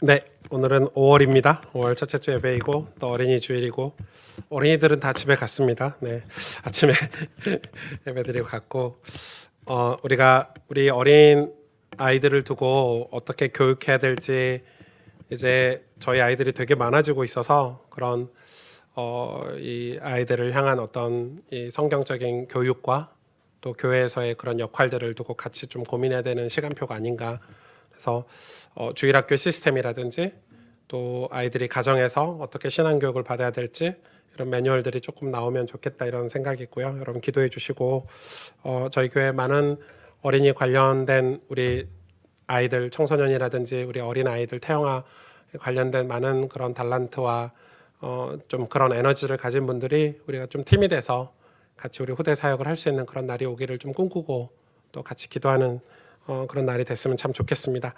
네, 오늘은 5월입니다. 5월 첫째 주 예배이고 또 어린이 주일이고 어린이들은 다 집에 갔습니다. 네, 아침에 예배드리고 갔고 우리가 우리 어린 아이들을 두고 어떻게 교육해야 될지 이제 저희 아이들이 되게 많아지고 있어서 그런 이 아이들을 향한 어떤 이 성경적인 교육과 또 교회에서의 그런 역할들을 두고 같이 좀 고민해야 되는 시간표가 아닌가. 그래서 주일학교 시스템이라든지 또 아이들이 가정에서 어떻게 신앙교육을 받아야 될지 이런 매뉴얼들이 조금 나오면 좋겠다 이런 생각이 있고요. 여러분 기도해 주시고 저희 교회 많은 어린이 관련된 우리 아이들 청소년이라든지 우리 어린 아이들 태영아 관련된 많은 그런 달란트와 좀 그런 에너지를 가진 분들이 우리가 좀 팀이 돼서 같이 우리 후대 사역을 할 수 있는 그런 날이 오기를 좀 꿈꾸고 또 같이 기도하는 그런 날이 됐으면 참 좋겠습니다.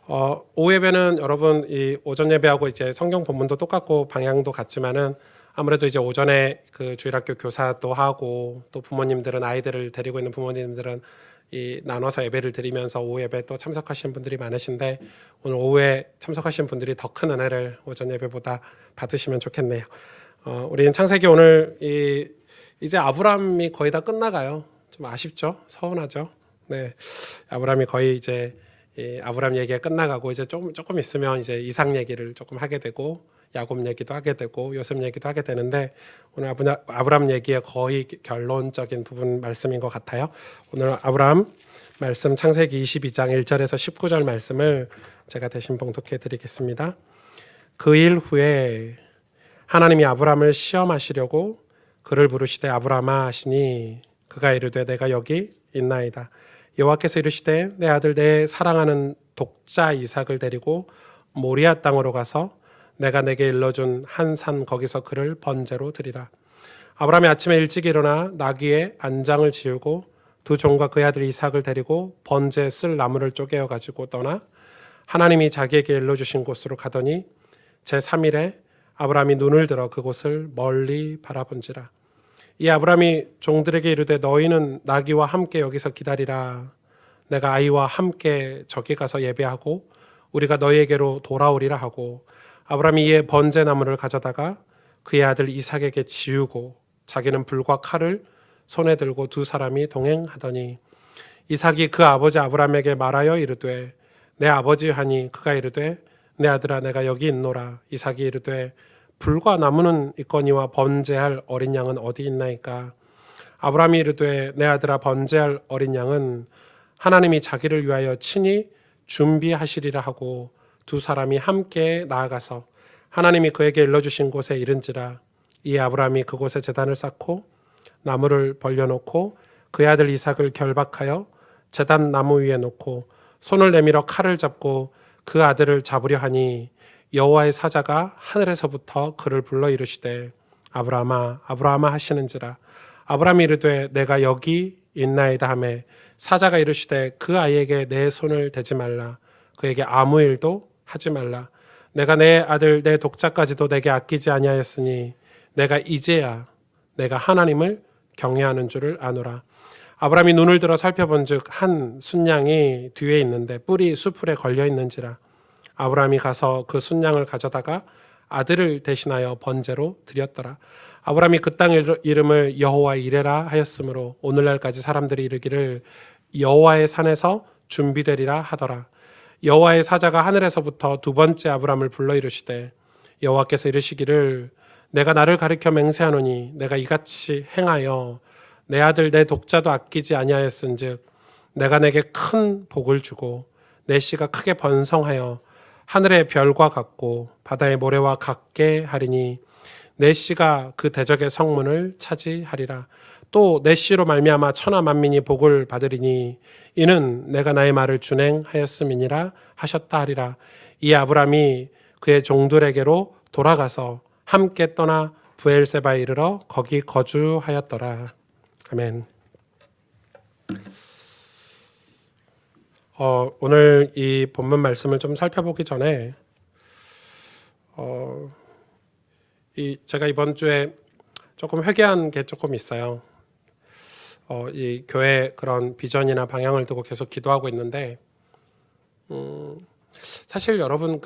오후 예배는 여러분 이 오전 예배하고 이제 성경 본문도 똑같고 방향도 같지만은 아무래도 이제 오전에 그 주일학교 교사도 하고 또 부모님들은 아이들을 데리고 있는 부모님들은 이 나눠서 예배를 드리면서 오후 예배 또 참석하시는 분들이 많으신데 오늘 오후에 참석하신 분들이 더 큰 은혜를 오전 예배보다 받으시면 좋겠네요. 우리는 창세기 오늘 이제 아브람이 거의 다 끝나가요. 좀 아쉽죠? 서운하죠? 네, 아브람이 거의 이제 이 아브람 얘기가 끝나가고 이제 조금 있으면 이제 이삭 얘기를 조금 하게 되고 야곱 얘기도 하게 되고 요셉 얘기도 하게 되는데 오늘 아브람 얘기의 거의 결론적인 부분 말씀인 것 같아요. 오늘 아브람 말씀 창세기 22장 1절에서 19절 말씀을 제가 대신 봉독해 드리겠습니다. 그 일 후에 하나님이 아브람을 시험하시려고 그를 부르시되 아브라마 하시니 그가 이르되 내가 여기 있나이다. 여호와께서 이르시되 내 아들 내 사랑하는 독자 이삭을 데리고 모리아 땅으로 가서 내가 내게 일러준 한 산 거기서 그를 번제로 드리라. 아브라함이 아침에 일찍 일어나 나귀의 안장을 지우고 두 종과 그의 아들 이삭을 데리고 번제 쓸 나무를 쪼개어 가지고 떠나 하나님이 자기에게 일러주신 곳으로 가더니 제3일에 아브라함이 눈을 들어 그곳을 멀리 바라본지라. 이 아브라함이 종들에게 이르되 너희는 나귀와 함께 여기서 기다리라. 내가 아이와 함께 저기 가서 예배하고 우리가 너희에게로 돌아오리라 하고 아브라함이 이에 번제 나무를 가져다가 그의 아들 이삭에게 지우고 자기는 불과 칼을 손에 들고 두 사람이 동행하더니 이삭이 그 아버지 아브라함에게 말하여 이르되 내 아버지 하니 그가 이르되 내 아들아 내가 여기 있노라. 이삭이 이르되 불과 나무는 있거니와 번제할 어린 양은 어디 있나이까. 아브라함이 이르되 내 아들아 번제할 어린 양은 하나님이 자기를 위하여 친히 준비하시리라 하고 두 사람이 함께 나아가서 하나님이 그에게 일러주신 곳에 이른지라. 이에 아브라함이 그곳에 제단을 쌓고 나무를 벌려놓고 그의 아들 이삭을 결박하여 제단 나무 위에 놓고 손을 내밀어 칼을 잡고 그 아들을 잡으려 하니 여호와의 사자가 하늘에서부터 그를 불러 이르시되 아브라함아 아브라함아 하시는지라. 아브라함이 이르되 내가 여기 있나이다 하매 사자가 이르시되 그 아이에게 내 손을 대지 말라. 그에게 아무 일도 하지 말라. 내가 내 아들 내 독자까지도 내게 아끼지 아니하였으니 내가 이제야 내가 하나님을 경외하는 줄을 아노라. 아브라함이 눈을 들어 살펴본즉 한 순양이 뒤에 있는데 뿔이 수풀에 걸려 있는지라. 아브라함이 가서 그 순양을 가져다가 아들을 대신하여 번제로 드렸더라. 아브라함이 그 땅 이름을 여호와 이레라 하였으므로 오늘날까지 사람들이 이르기를 여호와의 산에서 준비되리라 하더라. 여호와의 사자가 하늘에서부터 두 번째 아브라함을 불러 이르시되 여호와께서 이르시기를 내가 나를 가리켜 맹세하노니 내가 이같이 행하여 내 아들 내 독자도 아끼지 아니하였은즉 내가 내게 큰 복을 주고 내 씨가 크게 번성하여 하늘의 별과 같고 바다의 모래와 같게 하리니 내 씨가 그 대적의 성문을 차지하리라. 또 내 씨로 말미암아 천하 만민이 복을 받으리니 이는 내가 나의 말을 준행하였음이니라 하셨다 하리라. 이 아브라함이 그의 종들에게로 돌아가서 함께 떠나 부엘세바에 이르러 거기 거주하였더라. 아멘. 오늘 이 본문 말씀을 좀 살펴보기 전에 제가 이번 주에 조금 회개한 게 조금 있어요. 이 교회 그런 비전이나 방향을 두고 계속 기도하고 있는데 사실 여러분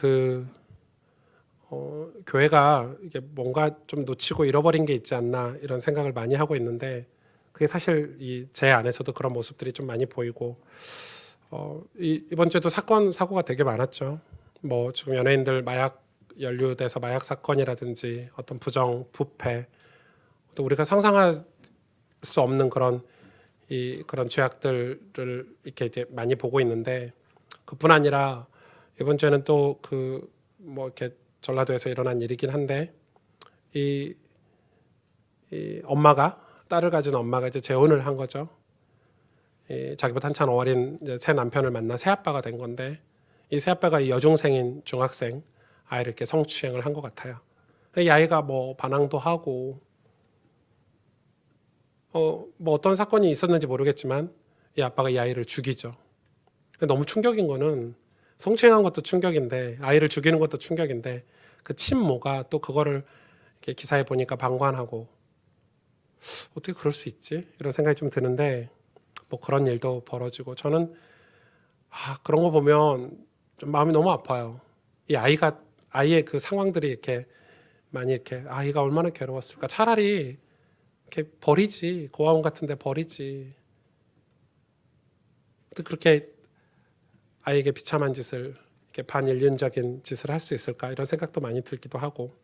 교회가 이게 뭔가 좀 놓치고 잃어버린 게 있지 않나 이런 생각을 많이 하고 있는데 그게 사실 제 안에서도 그런 모습들이 좀 많이 보이고 이번 주에도 사고가 되게 많았죠. 뭐 지금 연예인들 마약 연루돼서 마약 사건이라든지 어떤 부정 부패 또 우리가 상상할 수 없는 그런 죄악들을 이렇게 이제 많이 보고 있는데 그뿐 아니라 이번 주에는 또 뭐 이렇게 전라도에서 일어난 일이긴 한데 이 엄마가 딸을 가진 엄마가 이제 재혼을 한 거죠. 자기보다 한참 어린 이제 새 남편을 만나 새 아빠가 된 건데 이 새 아빠가 이 여중생인 중학생 아이를 이렇게 성추행을 한 것 같아요. 이 아이가 뭐 반항도 하고 뭐 어떤 사건이 있었는지 모르겠지만 이 아빠가 이 아이를 죽이죠. 너무 충격인 거는 성추행한 것도 충격인데 아이를 죽이는 것도 충격인데 그 친모가 또 그거를 이렇게 기사에 보니까 방관하고 어떻게 그럴 수 있지? 이런 생각이 좀 드는데 뭐 그런 일도 벌어지고 저는 그런 거 보면 좀 마음이 너무 아파요. 이 아이의 그 상황들이 이렇게 많이 이렇게 아이가 얼마나 괴로웠을까. 차라리 이렇게 버리지 고아원 같은데 버리지. 근데 그렇게 아이에게 비참한 짓을 이렇게 반인륜적인 짓을 할 수 있을까 이런 생각도 많이 들기도 하고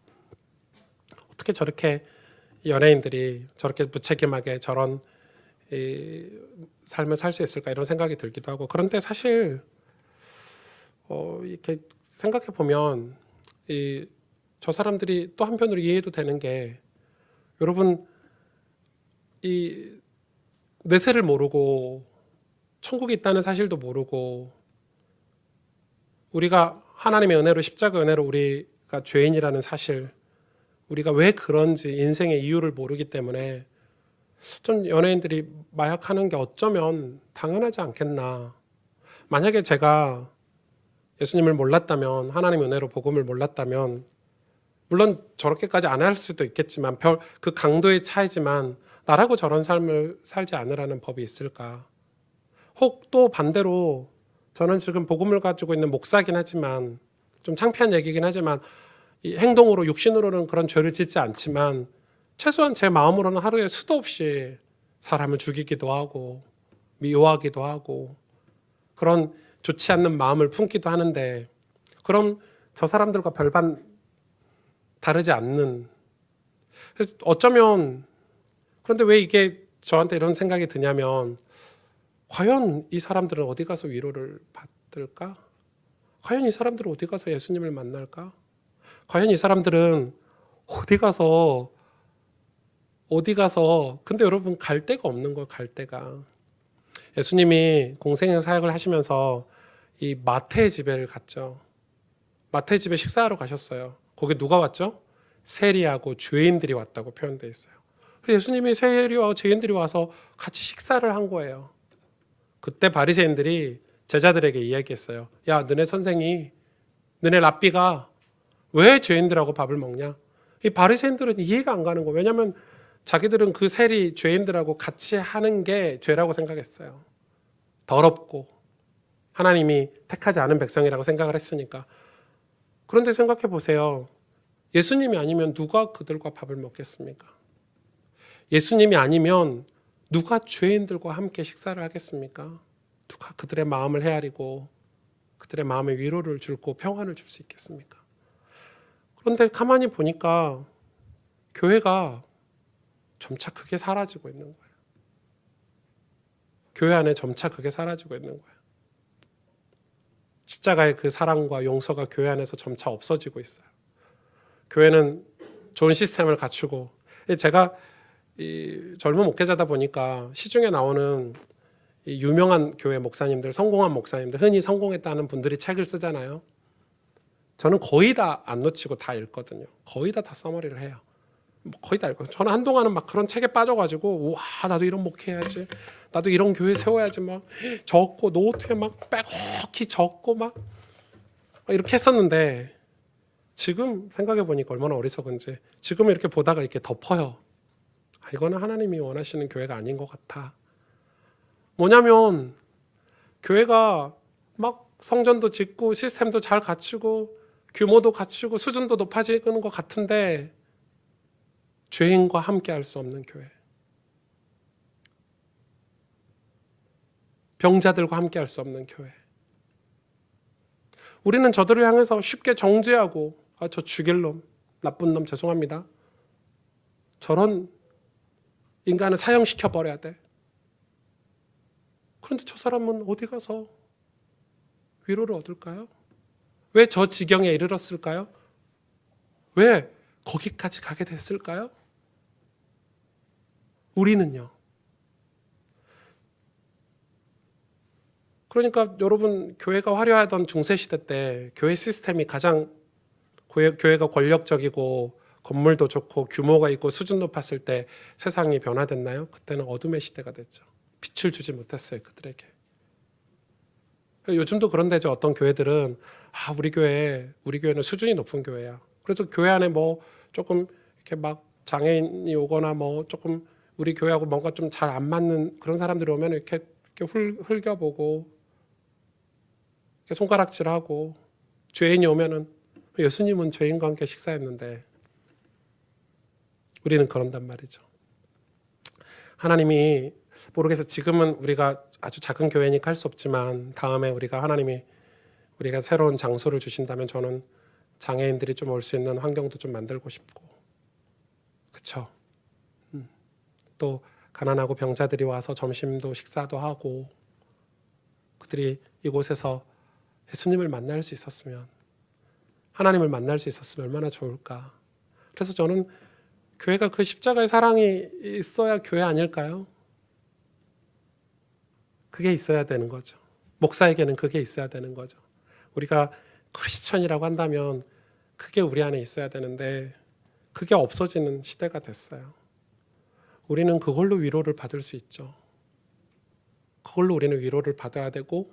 어떻게 저렇게 연예인들이 저렇게 무책임하게 저런 삶을 살 수 있을까 이런 생각이 들기도 하고 그런데 사실 이렇게 생각해 보면 저 사람들이 또 한편으로 이해해도 되는 게 여러분 이 내세를 모르고 천국이 있다는 사실도 모르고 우리가 하나님의 은혜로 십자가 은혜로 우리가 죄인이라는 사실 우리가 왜 그런지 인생의 이유를 모르기 때문에 좀 연예인들이 마약하는 게 어쩌면 당연하지 않겠나. 만약에 제가 예수님을 몰랐다면 하나님 은혜로 복음을 몰랐다면 물론 저렇게까지 안 할 수도 있겠지만 그 강도의 차이지만 나라고 저런 삶을 살지 않으라는 법이 있을까. 혹 또 반대로 저는 지금 복음을 가지고 있는 목사긴 하지만 좀 창피한 얘기긴 하지만 이 행동으로 육신으로는 그런 죄를 짓지 않지만 최소한 제 마음으로는 하루에 수도 없이 사람을 죽이기도 하고 미워하기도 하고 그런 좋지 않는 마음을 품기도 하는데 그럼 저 사람들과 별반 다르지 않는 어쩌면 그런데 왜 이게 저한테 이런 생각이 드냐면 과연 이 사람들은 어디 가서 위로를 받을까? 과연 이 사람들은 어디 가서 예수님을 만날까? 과연 이 사람들은 어디 가서 근데 여러분 갈 데가 없는 거예요. 갈 데가. 예수님이 공생 사역을 하시면서 이 마태의 집에를 갔죠. 마태의 집에 식사하러 가셨어요. 거기 누가 왔죠? 세리하고 죄인들이 왔다고 표현되어 있어요. 예수님이 세리와 죄인들이 와서 같이 식사를 한 거예요. 그때 바리새인들이 제자들에게 이야기했어요. 야, 너네 랍비가 왜 죄인들하고 밥을 먹냐? 이 바리새인들은 이해가 안 가는 거예요. 왜냐하면 자기들은 그 세리 죄인들하고 같이 하는 게 죄라고 생각했어요. 더럽고 하나님이 택하지 않은 백성이라고 생각을 했으니까. 그런데 생각해 보세요. 예수님이 아니면 누가 그들과 밥을 먹겠습니까? 예수님이 아니면 누가 죄인들과 함께 식사를 하겠습니까? 누가 그들의 마음을 헤아리고 그들의 마음에 위로를 주고 평안을 줄 수 있겠습니까? 그런데 가만히 보니까 교회가 점차 그게 사라지고 있는 거예요. 교회 안에 점차 그게 사라지고 있는 거예요. 십자가의 그 사랑과 용서가 교회 안에서 점차 없어지고 있어요. 교회는 좋은 시스템을 갖추고 제가 젊은 목회자다 보니까 시중에 나오는 유명한 교회 목사님들, 성공한 목사님들, 흔히 성공했다는 분들이 책을 쓰잖아요. 저는 거의 다 안 놓치고 다 읽거든요. 거의 다 서머리를 해요. 거의 다 읽어요. 저는 한동안은 막 그런 책에 빠져가지고 와 나도 이런 목회해야지, 나도 이런 교회 세워야지 막 적고 노트에 막 빼곡히 적고 막 이렇게 했었는데 지금 생각해 보니까 얼마나 어리석은지 지금 이렇게 보다가 이렇게 덮어요. 이거는 하나님이 원하시는 교회가 아닌 것 같아. 뭐냐면 교회가 막 성전도 짓고 시스템도 잘 갖추고 규모도 갖추고 수준도 높아지는 것 같은데 죄인과 함께 할 수 없는 교회, 병자들과 함께 할 수 없는 교회. 우리는 저들을 향해서 쉽게 정죄하고 저 죽일 놈, 나쁜 놈 죄송합니다. 저런 인간을 사형시켜 버려야 돼. 그런데 저 사람은 어디 가서 위로를 얻을까요? 왜 저 지경에 이르렀을까요? 왜 거기까지 가게 됐을까요? 우리는요. 그러니까 여러분, 교회가 화려하던 중세시대 때 교회 시스템이 가장 교회가 권력적이고 건물도 좋고 규모가 있고 수준 높았을 때 세상이 변화됐나요? 그때는 어둠의 시대가 됐죠. 빛을 주지 못했어요, 그들에게. 요즘도 그런데죠. 어떤 교회들은 우리 교회는 수준이 높은 교회야. 그래서 교회 안에 뭐 조금 이렇게 막 장애인이 오거나 뭐 조금 우리 교회하고 뭔가 좀 잘 안 맞는 그런 사람들이 오면 이렇게 흘겨보고 이렇게 손가락질하고, 죄인이 오면은 예수님은 죄인과 함께 식사했는데 우리는 그런단 말이죠. 하나님이 모르겠어요. 지금은 우리가 아주 작은 교회니까 할 수 없지만 다음에 우리가 새로운 장소를 주신다면 저는 장애인들이 좀 올 수 있는 환경도 좀 만들고 싶고, 그렇죠? 또 가난하고 병자들이 와서 점심도 식사도 하고 그들이 이곳에서 예수님을 만날 수 있었으면, 하나님을 만날 수 있었으면 얼마나 좋을까. 그래서 저는 교회가 그 십자가의 사랑이 있어야 교회 아닐까요? 그게 있어야 되는 거죠. 목사에게는 그게 있어야 되는 거죠. 우리가 크리스천이라고 한다면 그게 우리 안에 있어야 되는데 그게 없어지는 시대가 됐어요. 우리는 그걸로 위로를 받을 수 있죠. 그걸로 우리는 위로를 받아야 되고,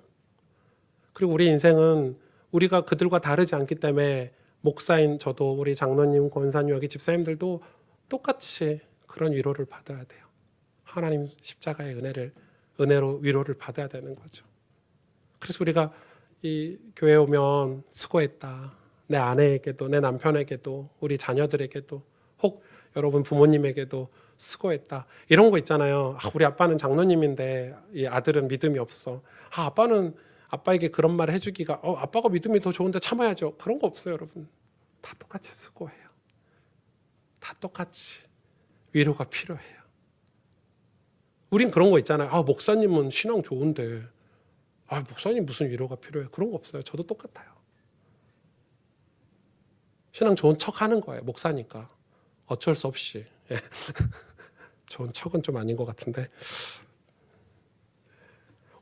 그리고 우리 인생은 우리가 그들과 다르지 않기 때문에 목사인 저도, 우리 장로님, 권사님, 여기 집사님들도 똑같이 그런 위로를 받아야 돼요. 하나님 십자가의 은혜로 위로를 받아야 되는 거죠. 그래서 우리가 이 교회에 오면 수고했다, 내 아내에게도, 내 남편에게도, 우리 자녀들에게도, 혹 여러분 부모님에게도 수고했다, 이런 거 있잖아요. 우리 아빠는 장로님인데 이 아들은 믿음이 없어. 아빠에게 그런 말을 해주기가, 아빠가 믿음이 더 좋은데 참아야죠. 그런 거 없어요, 여러분. 다 똑같이 수고해요. 다 똑같이 위로가 필요해요. 우린 그런 거 있잖아요. 목사님은 신앙 좋은데 목사님 무슨 위로가 필요해. 그런 거 없어요. 저도 똑같아요. 신앙 좋은 척 하는 거예요. 목사니까 어쩔 수 없이. 좋은 척은 좀 아닌 것 같은데,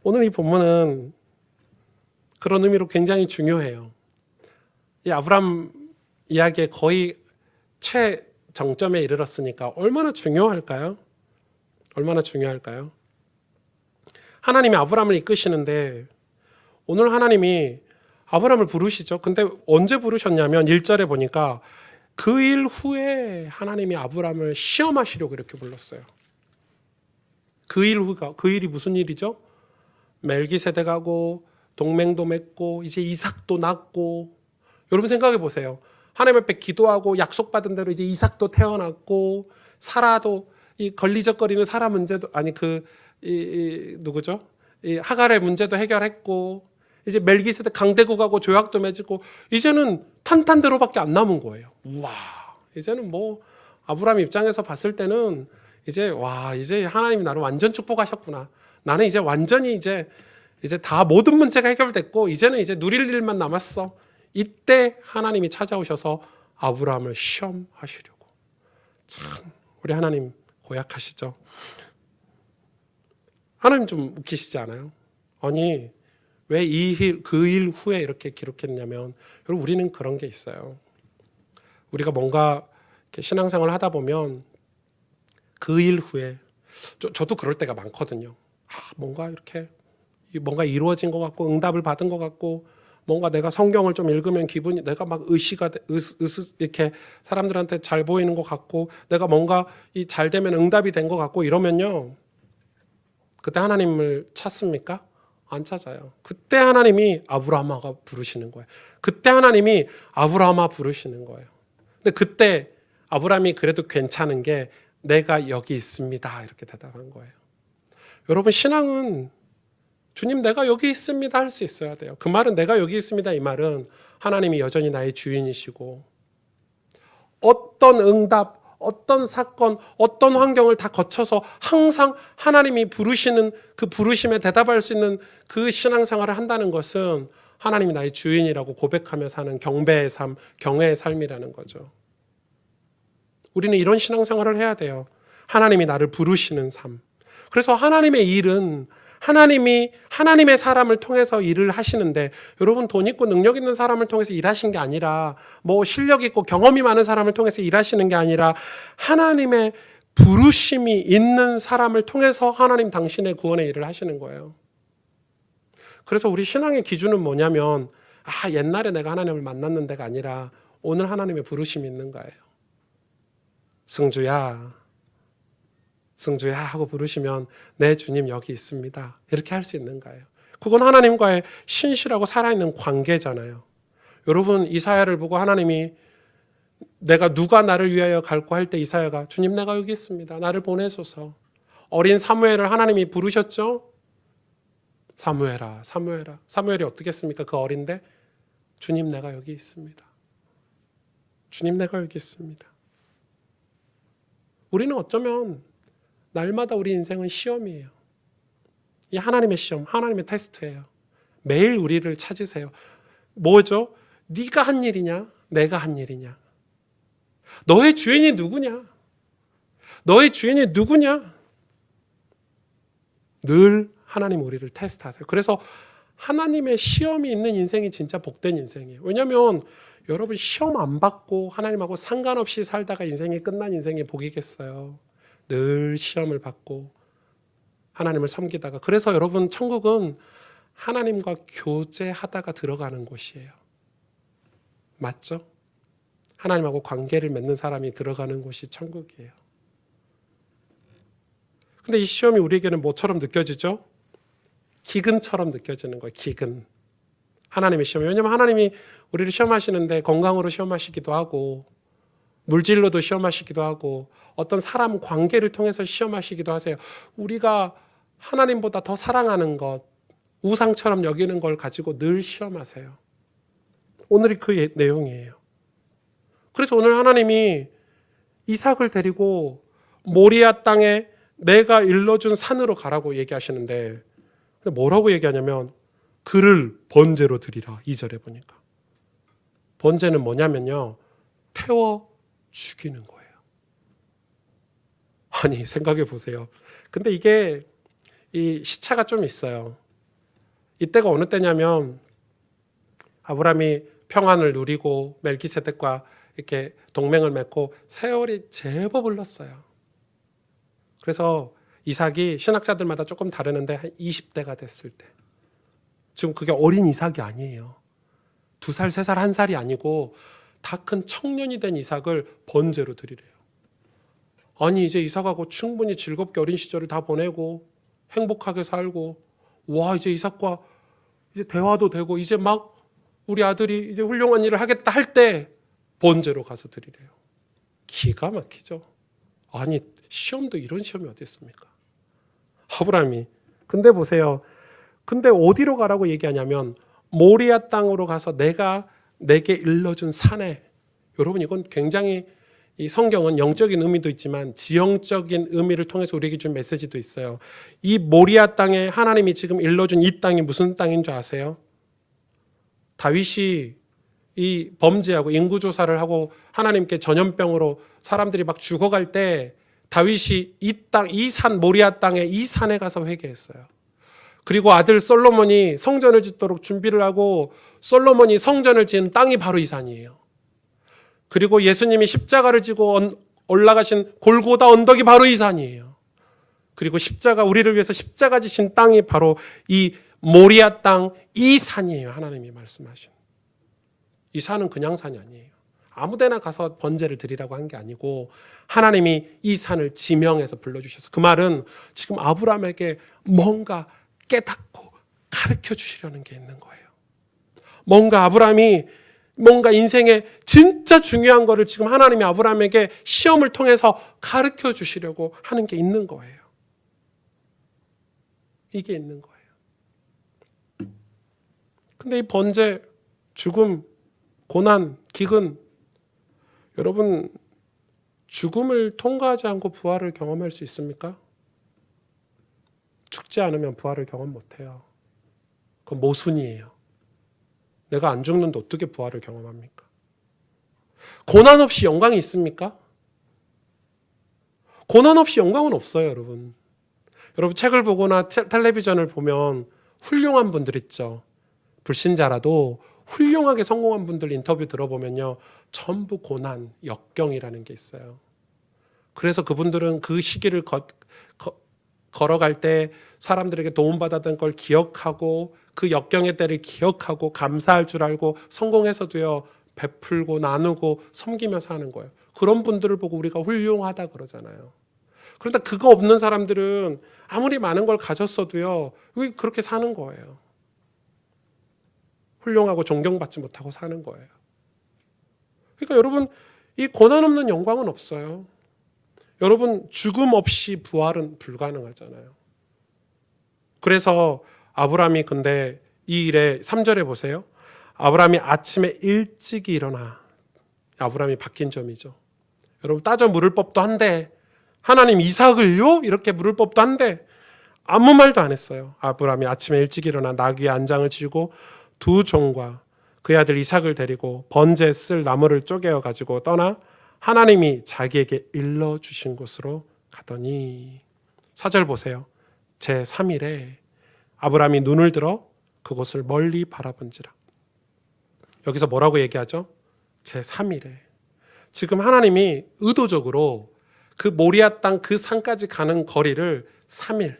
오늘 이 본문은 그런 의미로 굉장히 중요해요. 이 아브람 이야기의 거의 최정점에 이르렀으니까 얼마나 중요할까요? 얼마나 중요할까요? 하나님이 아브람을 이끄시는데 오늘 하나님이 아브람을 부르시죠. 근데 언제 부르셨냐면 1절에 보니까 그 일 후에 하나님이 아브람을 시험하시려고 이렇게 불렀어요. 그 일이 무슨 일이죠? 멜기세덱하고 동맹도 맺고 이제 이삭도 낳고, 여러분 생각해 보세요. 하나님 앞에 기도하고 약속받은 대로 이제 이삭도 태어났고, 사라도 이 걸리적거리는 사라 문제도 누구죠? 이 하갈의 문제도 해결했고, 이제 멜기세덱 강대국하고 조약도 맺고, 이제는 탄탄대로밖에 안 남은 거예요. 우와, 이제는 뭐 아브라함 입장에서 봤을 때는 이제 하나님이 나를 완전 축복하셨구나. 나는 이제 완전히 이제 다 모든 문제가 해결됐고 이제는 이제 누릴 일만 남았어. 이때 하나님이 찾아오셔서 아브라함을 시험하시려고. 참 우리 하나님 고약하시죠. 하나님 좀 웃기시지 않아요? 아니 왜 그 일 후에 이렇게 기록했냐면, 여러분 우리는 그런 게 있어요. 우리가 뭔가 이렇게 신앙생활을 하다 보면 그 일 후에, 저도 그럴 때가 많거든요. 뭔가 이루어진 것 같고 응답을 받은 것 같고, 뭔가 내가 성경을 좀 읽으면 기분이, 내가 막 이렇게 사람들한테 잘 보이는 것 같고, 내가 뭔가 잘 되면 응답이 된 것 같고 이러면요, 그때 하나님을 찾습니까? 안 찾아요. 그때 하나님이 아브라함아 부르시는 거예요. 그때 하나님이 아브라함아 부르시는 거예요. 근데 그때 아브라함이 그래도 괜찮은 게 내가 여기 있습니다. 이렇게 대답한 거예요. 여러분, 신앙은 주님 내가 여기 있습니다 할 수 있어야 돼요. 그 말은 내가 여기 있습니다 이 말은 하나님이 여전히 나의 주인이시고 어떤 응답, 어떤 사건, 어떤 환경을 다 거쳐서 항상 하나님이 부르시는 그 부르심에 대답할 수 있는 그 신앙생활을 한다는 것은 하나님이 나의 주인이라고 고백하며 사는 경배의 삶, 경외의 삶이라는 거죠. 우리는 이런 신앙생활을 해야 돼요. 하나님이 나를 부르시는 삶. 그래서 하나님의 일은 하나님이 하나님의 사람을 통해서 일을 하시는데 여러분 돈 있고 능력 있는 사람을 통해서 일하신 게 아니라 뭐 실력 있고 경험이 많은 사람을 통해서 일하시는 게 아니라 하나님의 부르심이 있는 사람을 통해서 하나님 당신의 구원의 일을 하시는 거예요. 그래서 우리 신앙의 기준은 뭐냐면 옛날에 내가 하나님을 만났는 데가 아니라 오늘 하나님의 부르심이 있는 거예요. 승주야 하고 부르시면 내 주님 여기 있습니다. 이렇게 할 수 있는 거예요. 그건 하나님과의 신실하고 살아있는 관계잖아요. 여러분 이사야를 보고 하나님이 내가 누가 나를 위하여 갈고 할 때 이사야가 주님 내가 여기 있습니다. 나를 보내소서. 어린 사무엘을 하나님이 부르셨죠? 사무엘아. 사무엘이 어떻게 했습니까? 그 어린데 주님 내가 여기 있습니다. 주님 내가 여기 있습니다. 우리는 어쩌면 날마다 우리 인생은 시험이에요. 이 하나님의 시험, 하나님의 테스트예요. 매일 우리를 찾으세요. 뭐죠? 네가 한 일이냐? 내가 한 일이냐? 너의 주인이 누구냐? 너의 주인이 누구냐? 늘 하나님 우리를 테스트하세요. 그래서 하나님의 시험이 있는 인생이 진짜 복된 인생이에요. 왜냐하면 여러분 시험 안 받고 하나님하고 상관없이 살다가 인생이 끝난 인생이 복이겠어요. 늘 시험을 받고 하나님을 섬기다가 그래서 여러분 천국은 하나님과 교제하다가 들어가는 곳이에요. 맞죠? 하나님하고 관계를 맺는 사람이 들어가는 곳이 천국이에요. 근데 이 시험이 우리에게는 뭐처럼 느껴지죠? 기근처럼 느껴지는 거예요. 기근. 하나님의 시험. 왜냐하면 하나님이 우리를 시험하시는데 건강으로 시험하시기도 하고 물질로도 시험하시기도 하고 어떤 사람 관계를 통해서 시험하시기도 하세요. 우리가 하나님보다 더 사랑하는 것, 우상처럼 여기는 걸 가지고 늘 시험하세요. 오늘이 그 내용이에요. 그래서 오늘 하나님이 이삭을 데리고 모리아 땅에 내가 일러준 산으로 가라고 얘기하시는데 뭐라고 얘기하냐면 그를 번제로 드리라. 2절에 보니까. 번제는 뭐냐면요. 태워 죽이는 거예요. 아니 생각해 보세요. 근데 이게 이 시차가 좀 있어요. 이때가 어느 때냐면 아브라함이 평안을 누리고 멜기세덱과 이렇게 동맹을 맺고 세월이 제법 흘렀어요. 그래서 이삭이 신학자들마다 조금 다르는데 한 20대가 됐을 때 지금 그게 어린 이삭이 아니에요. 2살, 3살, 1살이 아니고 다 큰 청년이 된 이삭을 번제로 드리래요. 아니 이제 이삭하고 충분히 즐겁게 어린 시절을 다 보내고 행복하게 살고 와 이제 이삭과 이제 대화도 되고 이제 막 우리 아들이 이제 훌륭한 일을 하겠다 할 때 번제로 가서 드리래요. 기가 막히죠. 아니 시험도 이런 시험이 어디 있습니까? 아브라함이 근데 보세요. 근데 어디로 가라고 얘기하냐면 모리아 땅으로 가서 내가 내게 일러준 산에 여러분 이건 굉장히 이 성경은 영적인 의미도 있지만 지형적인 의미를 통해서 우리에게 준 메시지도 있어요. 이 모리아 땅에 하나님이 지금 일러준 이 땅이 무슨 땅인 줄 아세요? 다윗이 이 범죄하고 인구조사를 하고 하나님께 전염병으로 사람들이 막 죽어갈 때 다윗이 이 땅, 이 산, 모리아 땅에 이 산에 가서 회개했어요. 그리고 아들 솔로몬이 성전을 짓도록 준비를 하고 솔로몬이 성전을 지은 땅이 바로 이 산이에요. 그리고 예수님이 십자가를 지고 올라가신 골고다 언덕이 바로 이 산이에요. 그리고 십자가 우리를 위해서 십자가 지신 땅이 바로 이 모리아 땅 이 산이에요. 하나님이 말씀하신. 이 산은 그냥 산이 아니에요. 아무데나 가서 번제를 드리라고 한 게 아니고 하나님이 이 산을 지명해서 불러주셔서 그 말은 지금 아브라함에게 뭔가 깨닫고 가르쳐 주시려는 게 있는 거예요. 뭔가 아브라함이 뭔가 인생에 진짜 중요한 거를 지금 하나님이 아브라함에게 시험을 통해서 가르쳐 주시려고 하는 게 있는 거예요. 이게 있는 거예요. 근데 이 번제, 죽음, 고난, 기근, 여러분 죽음을 통과하지 않고 부활을 경험할 수 있습니까? 죽지 않으면 부활을 경험 못해요. 그건 모순이에요. 내가 안 죽는데 어떻게 부활을 경험합니까? 고난 없이 영광이 있습니까? 고난 없이 영광은 없어요, 여러분. 여러분 책을 보거나 텔레비전을 보면 훌륭한 분들 있죠. 불신자라도 훌륭하게 성공한 분들 인터뷰 들어보면요. 전부 고난, 역경이라는 게 있어요. 그래서 그분들은 그 시기를 걸어갈 때 사람들에게 도움받았던 걸 기억하고 그 역경의 때를 기억하고 감사할 줄 알고 성공해서도요. 베풀고 나누고 섬기면서 하는 거예요. 그런 분들을 보고 우리가 훌륭하다 그러잖아요. 그런데 그거 없는 사람들은 아무리 많은 걸 가졌어도요. 그렇게 사는 거예요. 훌륭하고 존경받지 못하고 사는 거예요. 그러니까 여러분 이 고난 없는 영광은 없어요. 여러분 죽음 없이 부활은 불가능하잖아요. 그래서 아브라함이 근데 이 일에 3절에 보세요. 아브라함이 아침에 일찍 일어나. 아브라함이 바뀐 점이죠. 여러분 따져 물을 법도 한데 하나님 이삭을요? 이렇게 물을 법도 한데 아무 말도 안 했어요. 아브라함이 아침에 일찍 일어나 나귀의 안장을 지고 두 종과 그의 아들 이삭을 데리고 번제에 쓸 나무를 쪼개어 가지고 떠나 하나님이 자기에게 일러주신 곳으로 가더니 4절 보세요. 제3일에 아브라함이 눈을 들어 그곳을 멀리 바라본지라. 여기서 뭐라고 얘기하죠? 제3일에. 지금 하나님이 의도적으로 그 모리아 땅 그 산까지 가는 거리를 3일.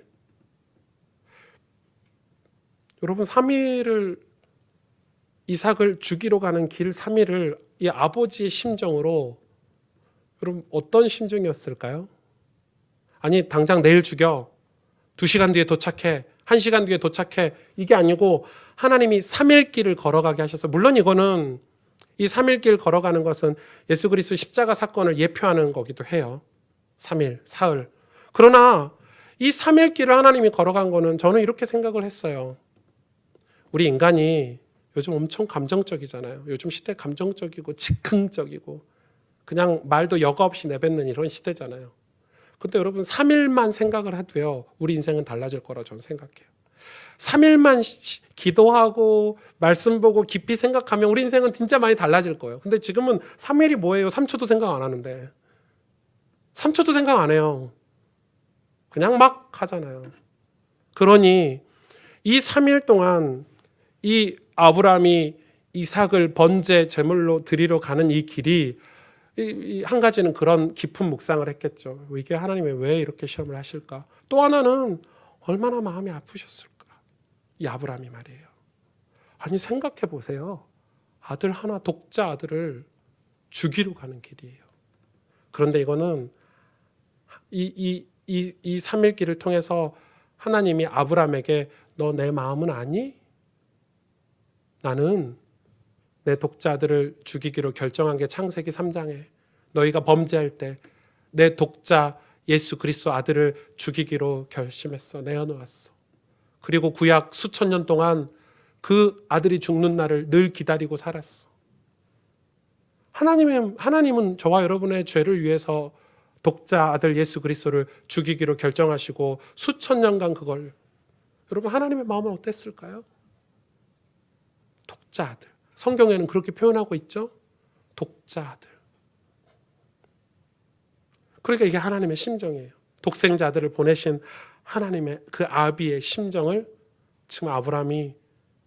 여러분 3일을 이삭을 죽이러 가는 길 3일을 이 아버지의 심정으로 여러분 어떤 심정이었을까요? 아니 당장 내일 죽여. 2시간 뒤에 도착해. 1시간 뒤에 도착해. 이게 아니고 하나님이 3일 길을 걸어가게 하셔서 물론 이거는 이 3일 길 걸어가는 것은 예수 그리스도 십자가 사건을 예표하는 거기도 해요. 3일, 사흘. 그러나 이 3일 길을 하나님이 걸어간 거는 저는 이렇게 생각을 했어요. 우리 인간이 요즘 엄청 감정적이잖아요. 요즘 시대 감정적이고 즉흥적이고 그냥 말도 여과 없이 내뱉는 이런 시대잖아요. 근데 여러분 3일만 생각을 해도요. 우리 인생은 달라질 거라 저는 생각해요. 3일만 기도하고 말씀 보고 깊이 생각하면 우리 인생은 진짜 많이 달라질 거예요. 근데 지금은 3일이 뭐예요? 3초도 생각 안 하는데. 3초도 생각 안 해요. 그냥 막 하잖아요. 그러니 이 3일 동안 이 아브라함이 이삭을 번제 제물로 드리러 가는 이 길이 한 가지는 그런 깊은 묵상을 했겠죠. 이게 하나님이 왜 이렇게 시험을 하실까? 또 하나는 얼마나 마음이 아프셨을까? 이 아브라함이 말이에요. 아니 생각해 보세요. 아들 하나 독자 아들을 죽이러 가는 길이에요. 그런데 이거는 이 3일 길을 통해서 하나님이 아브라함에게 너 내 마음은 아니? 나는 내 독자 아들을 죽이기로 결정한 게 창세기 3장에 너희가 범죄할 때 내 독자 예수 그리스도 아들을 죽이기로 결심했어. 내어놓았어. 그리고 구약 수천 년 동안 그 아들이 죽는 날을 늘 기다리고 살았어. 하나님은 저와 여러분의 죄를 위해서 독자 아들 예수 그리스도를 죽이기로 결정하시고 수천 년간 그걸 여러분 하나님의 마음은 어땠을까요? 독자 아들. 성경에는 그렇게 표현하고 있죠. 독자 아들. 그러니까 이게 하나님의 심정이에요. 독생자 아들을 보내신 하나님의 그 아비의 심정을 지금 아브라함이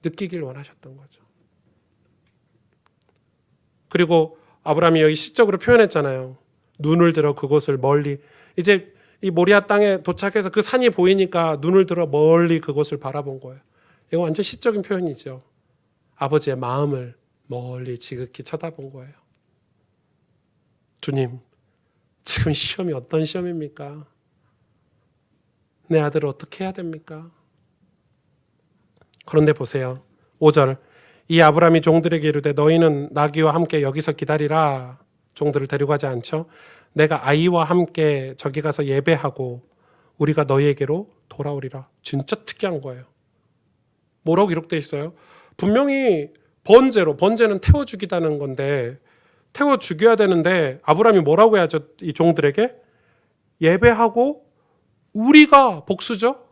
느끼길 원하셨던 거죠. 그리고 아브라함이 여기 시적으로 표현했잖아요. 눈을 들어 그곳을 멀리. 이제 이 모리아 땅에 도착해서 그 산이 보이니까 눈을 들어 멀리 그곳을 바라본 거예요. 이거 완전 시적인 표현이죠. 아버지의 마음을 멀리 지극히 쳐다본 거예요. 주님, 지금 시험이 어떤 시험입니까? 내 아들을 어떻게 해야 됩니까? 그런데 보세요. 5절. 이 아브라함이 종들에게 이르되 너희는 나귀와 함께 여기서 기다리라. 종들을 데려가지 않죠. 내가 아이와 함께 저기 가서 예배하고 우리가 너희에게로 돌아오리라. 진짜 특이한 거예요. 뭐라고 기록되어 있어요? 분명히 번제는 태워 죽이다는 건데 태워 죽여야 되는데 아브라함이 뭐라고 해야죠? 이 종들에게 예배하고 우리가 복수죠.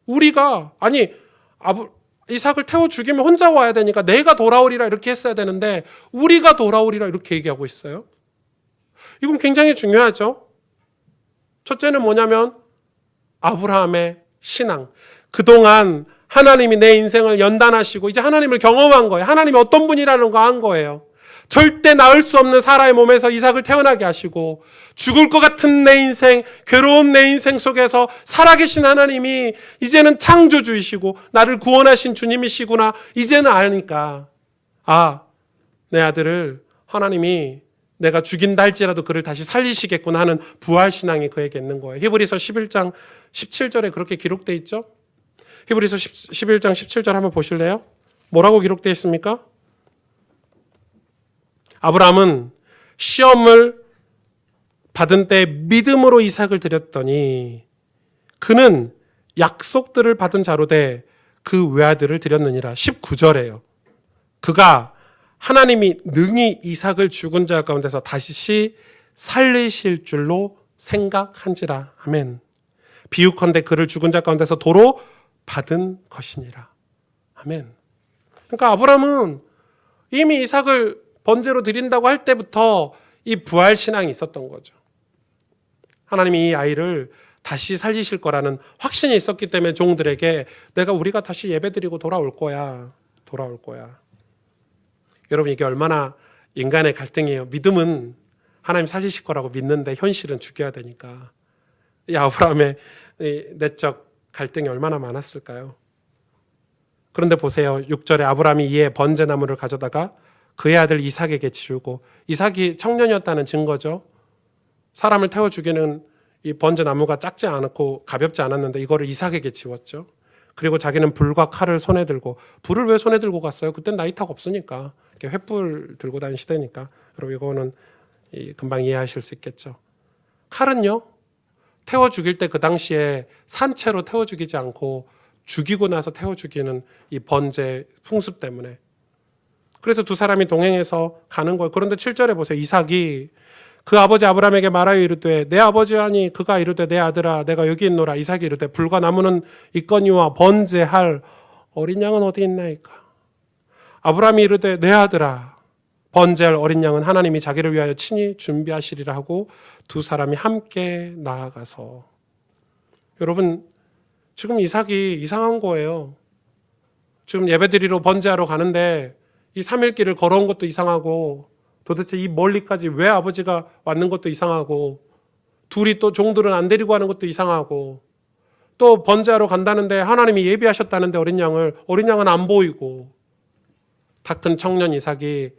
우리가 이삭을 태워 죽이면 혼자 와야 되니까 내가 돌아오리라 이렇게 했어야 되는데 우리가 돌아오리라 이렇게 얘기하고 있어요. 이건 굉장히 중요하죠. 첫째는 뭐냐면 아브라함의 신앙. 그동안 하나님이 내 인생을 연단하시고 이제 하나님을 경험한 거예요. 하나님이 어떤 분이라는 거 안 거예요. 절대 낳을 수 없는 사라의 몸에서 이삭을 태어나게 하시고 죽을 것 같은 내 인생, 괴로운 내 인생 속에서 살아계신 하나님이 이제는 창조주이시고 나를 구원하신 주님이시구나 이제는 아니까 내 아들을 하나님이 내가 죽인다 할지라도 그를 다시 살리시겠구나 하는 부활신앙이 그에게 있는 거예요. 히브리서 11장 17절에 그렇게 기록되어 있죠. 히브리서 11장 17절 한번 보실래요? 뭐라고 기록되어 있습니까? 아브라함은 시험을 받은 때 믿음으로 이삭을 드렸더니 그는 약속들을 받은 자로 돼 그 외아들을 드렸느니라. 19절에요. 그가 하나님이 능히 이삭을 죽은 자 가운데서 다시 살리실 줄로 생각한지라. 아멘. 비유컨대 그를 죽은 자 가운데서 도로 받은 것이니라. 아멘. 그러니까 아브라함은 이미 이삭을 번제로 드린다고 할 때부터 이 부활 신앙이 있었던 거죠. 하나님이 이 아이를 다시 살리실 거라는 확신이 있었기 때문에 종들에게 우리가 다시 예배드리고 돌아올 거야. 여러분 이게 얼마나 인간의 갈등이에요. 믿음은 하나님 살리실 거라고 믿는데 현실은 죽여야 되니까. 이 아브라함의 내적 갈등이 얼마나 많았을까요? 그런데 보세요. 6절에 아브라함이 이에 번제나무를 가져다가 그의 아들 이삭에게 지우고, 이삭이 청년이었다는 증거죠. 사람을 태워 죽이는 이 번제나무가 작지 않고 가볍지 않았는데 이거를 이삭에게 지웠죠. 그리고 자기는 불과 칼을 손에 들고, 불을 왜 손에 들고 갔어요? 그땐 나이타가 없으니까. 횃불 들고 다니는 시대니까. 여러분 이거는 금방 이해하실 수 있겠죠. 칼은요, 태워 죽일 때 그 당시에 산채로 태워 죽이지 않고 죽이고 나서 태워 죽이는 이 번제 풍습 때문에. 그래서 두 사람이 동행해서 가는 거예요. 그런데 7절에 보세요. 이삭이 그 아버지 아브라함에게 말하여 이르되 내 아버지 하니 그가 이르되 내 아들아 내가 여기 있노라. 이삭이 이르되 불과 나무는 있거니와 번제할 어린 양은 어디 있나이까. 아브라함이 이르되 내 아들아 번제할 어린 양은 하나님이 자기를 위하여 친히 준비하시리라 하고 두 사람이 함께 나아가서. 여러분 지금 이삭이 이상한 거예요. 지금 예배드리러 번제하러 가는데 이 3일길을 걸어온 것도 이상하고 도대체 이 멀리까지 왜 아버지가 왔는 것도 이상하고 둘이 또 종들은 안 데리고 가는 것도 이상하고 또 번제하러 간다는데 하나님이 예비하셨다는데 어린 양은 안 보이고 다 큰 청년 이삭이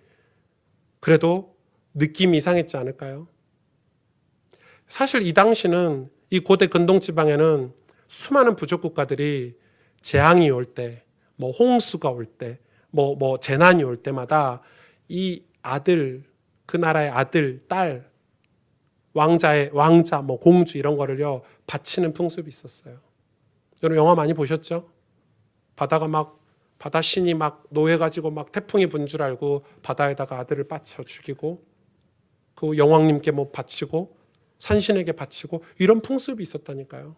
그래도 느낌이 이상했지 않을까요? 사실 이 당시는 이 고대 근동지방에는 수많은 부족 국가들이 재앙이 올 때, 홍수가 올 때, 재난이 올 때마다 이 아들, 그 나라의 아들, 딸, 왕자, 공주 이런 거를요 바치는 풍습이 있었어요. 여러분 영화 많이 보셨죠? 바다 신이 노해가지고 태풍이 분 줄 알고 바다에다가 아들을 바쳐 죽이고 그 영왕님께 바치고 산신에게 바치고 이런 풍습이 있었다니까요.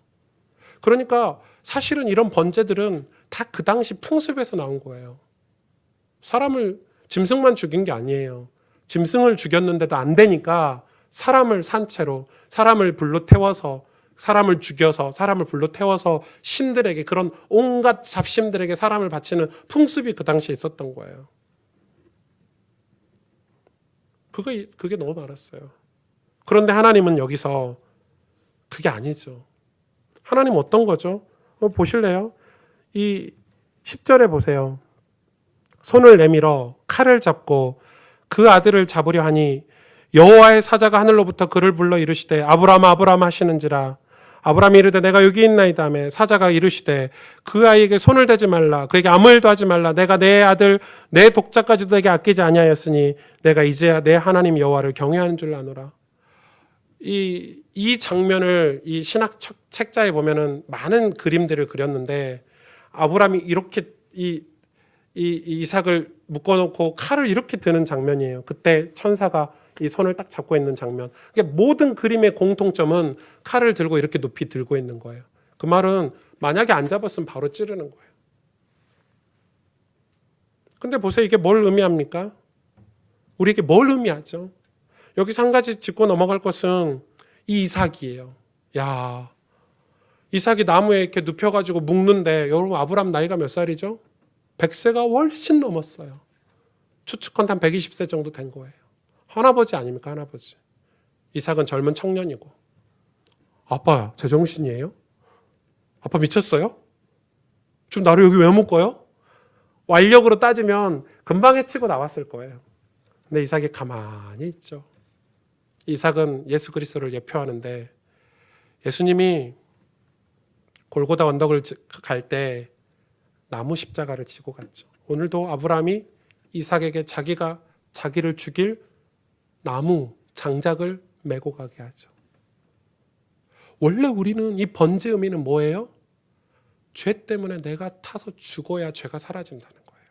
그러니까 사실은 이런 번제들은 다 그 당시 풍습에서 나온 거예요. 짐승만 죽인 게 아니에요. 짐승을 죽였는데도 안 되니까 사람을 산채로, 사람을 불로 태워서, 사람을 죽여서, 사람을 불로 태워서 신들에게, 그런 온갖 잡신들에게 사람을 바치는 풍습이 그 당시에 있었던 거예요. 그게 너무 많았어요. 그런데 하나님은 여기서 그게 아니죠. 하나님 어떤 거죠? 보실래요? 이 10절에 보세요. 손을 내밀어 칼을 잡고 그 아들을 잡으려 하니 여호와의 사자가 하늘로부터 그를 불러 이르시되 아브라함 아브라함 하시는지라. 아브라함이 이르되 내가 여기 있나이다 하매 사자가 이르시되 그 아이에게 손을 대지 말라 그에게 아무 일도 하지 말라 내가 내 아들 내 독자까지도 내게 아끼지 아니하였으니 내가 이제야 내 하나님 여호와를 경외하는 줄 아노라. 이 장면을 이 신학 책자에 보면은 많은 그림들을 그렸는데 아브라함이 이렇게 이 이삭을 묶어놓고 칼을 이렇게 드는 장면이에요. 그때 천사가 이 손을 딱 잡고 있는 장면. 그러니까 모든 그림의 공통점은 칼을 들고 이렇게 높이 들고 있는 거예요. 그 말은 만약에 안 잡았으면 바로 찌르는 거예요. 근데 보세요. 이게 뭘 의미합니까? 우리에게 뭘 의미하죠? 여기서 한 가지 짚고 넘어갈 것은 이 이삭이에요. 야, 이삭이 나무에 이렇게 눕혀가지고 묶는데 여러분 아브라함 나이가 몇 살이죠? 100세가 훨씬 넘었어요. 추측컨대 한 120세 정도 된 거예요. 할아버지 아닙니까? 할아버지. 이삭은 젊은 청년이고. 아빠 제정신이에요? 아빠 미쳤어요? 지금 나를 여기 왜 묶어요? 완력으로 따지면 금방 해치고 나왔을 거예요. 근데 이삭이 가만히 있죠. 이삭은 예수 그리스도를 예표하는데 예수님이 골고다 언덕을 갈 때 나무 십자가를 지고 갔죠. 오늘도 아브라함이 이삭에게 자기가 자기를 죽일 나무 장작을 메고 가게 하죠. 원래 우리는 이 번제 의미는 뭐예요? 죄 때문에 내가 타서 죽어야 죄가 사라진다는 거예요.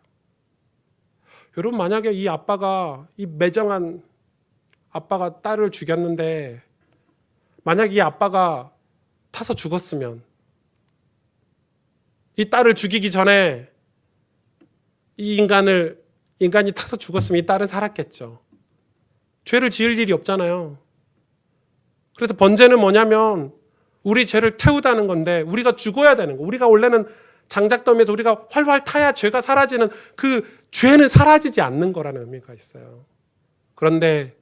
여러분 만약에 이 아빠가 이 매정한 아빠가 딸을 죽였는데 만약 이 아빠가 타서 죽었으면 이 딸을 죽이기 전에 이 인간이 타서 죽었으면 이 딸은 살았겠죠. 죄를 지을 일이 없잖아요. 그래서 번제는 뭐냐면 우리 죄를 태우다는 건데 우리가 죽어야 되는 거. 우리가 원래는 장작더미에서 우리가 활활 타야 죄가 사라지는 그 죄는 사라지지 않는 거라는 의미가 있어요. 그런데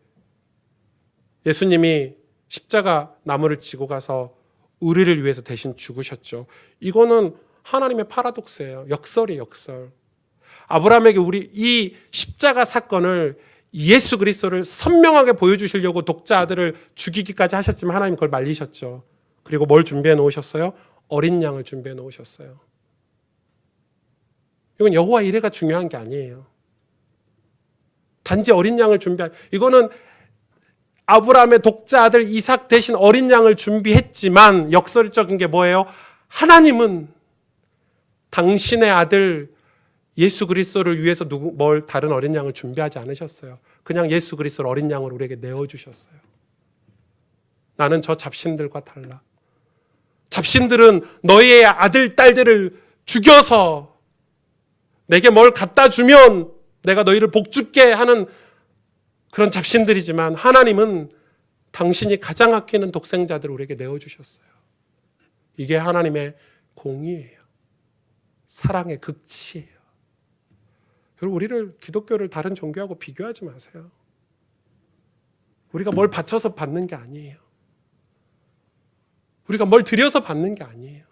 예수님이 십자가 나무를 지고 가서 우리를 위해서 대신 죽으셨죠. 이거는 하나님의 파라독스예요. 역설이에요, 역설. 아브라함에게 우리 이 십자가 사건을 예수 그리스도를 선명하게 보여주시려고 독자 아들을 죽이기까지 하셨지만 하나님 그걸 말리셨죠. 그리고 뭘 준비해 놓으셨어요? 어린 양을 준비해 놓으셨어요. 이건 여호와 이레가 중요한 게 아니에요. 단지 어린 양을 이거는 아브라함의 독자 아들 이삭 대신 어린 양을 준비했지만 역설적인 게 뭐예요? 하나님은 당신의 아들 예수 그리스도를 위해서 뭘 다른 어린 양을 준비하지 않으셨어요. 그냥 예수 그리스도를 어린 양으로 우리에게 내어주셨어요. 나는 저 잡신들과 달라. 잡신들은 너희의 아들, 딸들을 죽여서 내게 뭘 갖다 주면 내가 너희를 복죽게 하는 그런 잡신들이지만 하나님은 당신이 가장 아끼는 독생자들을 우리에게 내어주셨어요. 이게 하나님의 공의예요. 사랑의 극치예요. 여러분 우리를 기독교를 다른 종교하고 비교하지 마세요. 우리가 뭘 바쳐서 받는 게 아니에요. 우리가 뭘 드려서 받는 게 아니에요.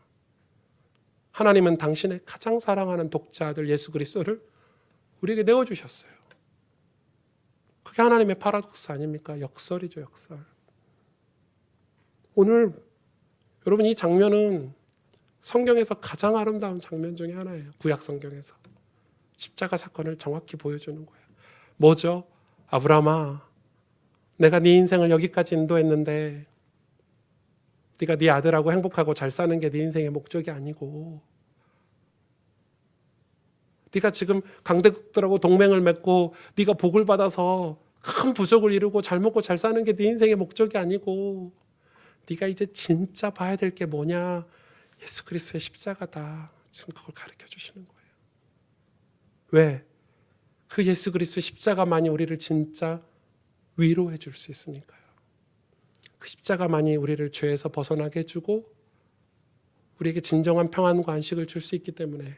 하나님은 당신의 가장 사랑하는 독자 아들 예수 그리스도를 우리에게 내어주셨어요. 그게 하나님의 파라독스 아닙니까? 역설이죠, 역설. 오늘 여러분 이 장면은 성경에서 가장 아름다운 장면 중에 하나예요. 구약 성경에서. 십자가 사건을 정확히 보여주는 거예요. 뭐죠? 아브라함아, 내가 네 인생을 여기까지 인도했는데 네가 네 아들하고 행복하고 잘 사는 게 네 인생의 목적이 아니고 네가 지금 강대국들하고 동맹을 맺고 네가 복을 받아서 큰 부족을 이루고 잘 먹고 잘 사는 게 네 인생의 목적이 아니고 네가 이제 진짜 봐야 될 게 뭐냐? 예수 그리스도의 십자가다. 지금 그걸 가르쳐 주시는 거예요. 왜? 그 예수 그리스도의 십자가만이 우리를 진짜 위로해 줄 수 있으니까요. 그 십자가만이 우리를 죄에서 벗어나게 해주고 우리에게 진정한 평안과 안식을 줄 수 있기 때문에